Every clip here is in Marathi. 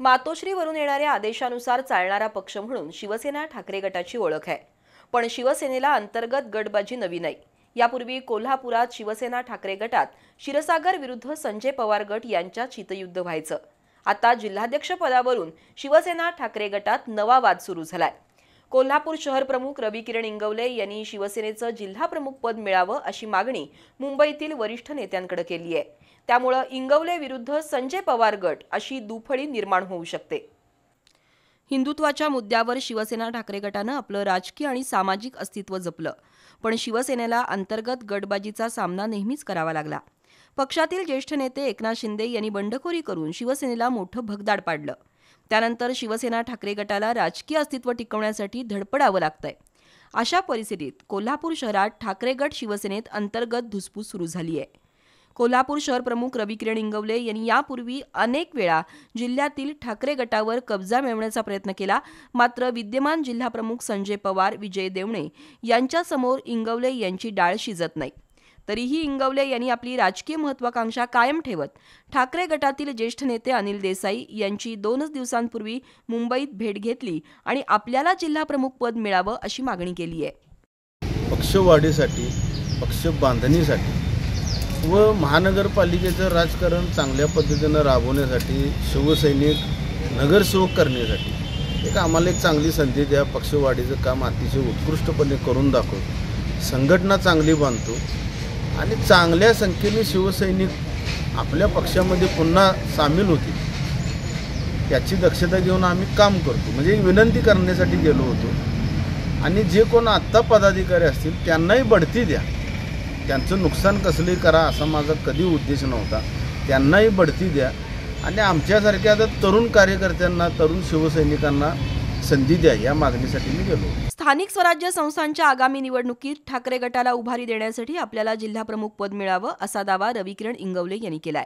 मातोश्रीवरून येणाऱ्या आदेशानुसार चालणारा पक्ष म्हणून शिवसेना ठाकरे गटाची ओळख आहे। पण शिवसेनेला अंतर्गत गटबाजी नवी नाही। यापूर्वी कोल्हापुरात शिवसेना ठाकरे गटात क्षीरसागर विरुद्ध संजय पवार गट यांच्यात शीतयुद्ध व्हायचं। आता जिल्हाध्यक्ष पदावरून शिवसेना ठाकरे गटात नवा वाद सुरू झालाय। कोल्हापूर शहर प्रमुख रविकिरण इंगवले यांनी शिवसेनेचं जिल्हा प्रमुख पद मिळावं अशी मागणी मुंबईतील वरिष्ठ नेत्यांकडे केली आहे। त्यामुळे इंगवले विरुद्ध संजय पवार गट अशी दुफळी निर्माण होऊ शकते। हिंदुत्वाच्या मुद्द्यावर शिवसेना ठाकरे गटानं आपलं राजकीय आणि सामाजिक अस्तित्व जपलं, पण शिवसेनेला अंतर्गत गटबाजीचा सामना नेहमीच करावा लागला। पक्षातील ज्येष्ठ नेते एकनाथ शिंदे यांनी बंडखोरी करून शिवसेनेला मोठं भगदाड पाडलं। त्यानंतर शिवसेना ठाकरे गटाला राजकीय अस्तित्व टिकवण्यासाठी धडपडावं लागतंय। अशा परिस्थितीत कोल्हापूर शहरात ठाकरे गट शिवसेनेत अंतर्गत धुसफूस सुरू झाली आहे। कोल्हापूर शहर प्रमुख रविकिरण इंगवले यांनी यापूर्वी अनेक वेळा जिल्ह्यातील ठाकरे गटावर कब्जा मिळवण्याचा प्रयत्न केला, मात्र विद्यमान जिल्हा प्रमुख संजय पवार, विजय देवणे यांच्यासमोर इंगवले यांची डाळ शिजत नाही। तरीही इंगवले यांनी आपली राजकीय महत्त्वाकांक्षा कायम ठेवत ठाकरे गटातील ज्येष्ठ नेते अनिल देसाई यांची 2 दिवसांपूर्वी मुंबईत भेट घेतली आणि आपल्याला जिल्हा प्रमुख पद मिळावं अशी मागणी केली आहे। पक्षवाढीसाठी, पक्ष बांधणीसाठी व महानगरपालिकेचं राजकारण चांगल्या पद्धतीनं राबवण्यासाठी, शिवसैनिक नगरसेवक करण्यासाठी आम्हाला एक चांगली संधी द्या। पक्षवाढीचं काम अतिशय उत्कृष्टपणे करून दाखवतो, संघटना चांगली बांधतो आणि चांगल्या संख्येने शिवसैनिक आपल्या पक्षामध्ये पुन्हा सामील होतील याची दक्षता घेऊन आम्ही काम करतो। म्हणजे एक विनंती करण्यासाठी गेलो होतो आणि जे कोण आत्ता पदाधिकारी असतील त्यांनाही बढती द्या, त्यांचं नुकसान कसलंही करा असा माझा कधी उद्देश नव्हता। त्यांनाही बढती द्या आणि आमच्यासारख्या आता तरुण कार्यकर्त्यांना, तरुण शिवसैनिकांना संधी द्या, या मागणीसाठी मी गेलो। स्थानिक स्वराज्य संस्थांच्या आगामी निवडणुकीत ठाकरे गटाला उभारी देण्यासाठी आपल्याला जिल्हा प्रमुख पद मिळावं असा दावा रविकिरण इंगवले यांनी केलाय।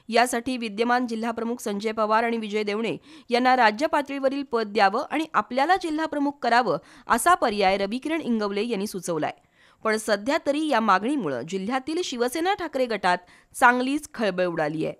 यासाठी विद्यमान जिल्हा प्रमुख संजय पवार आणि विजय देवणे यांना राज्य पातळीवरील पद द्यावं आणि आपल्याला जिल्हा प्रमुख करावं असा पर्याय रविकिरण इंगवले यांनी सुचवलाय। पण सध्या तरी या मागणीमुळे जिल्ह्यातील शिवसेना ठाकरे गटात चांगलीच खळबळ उडाली आहे।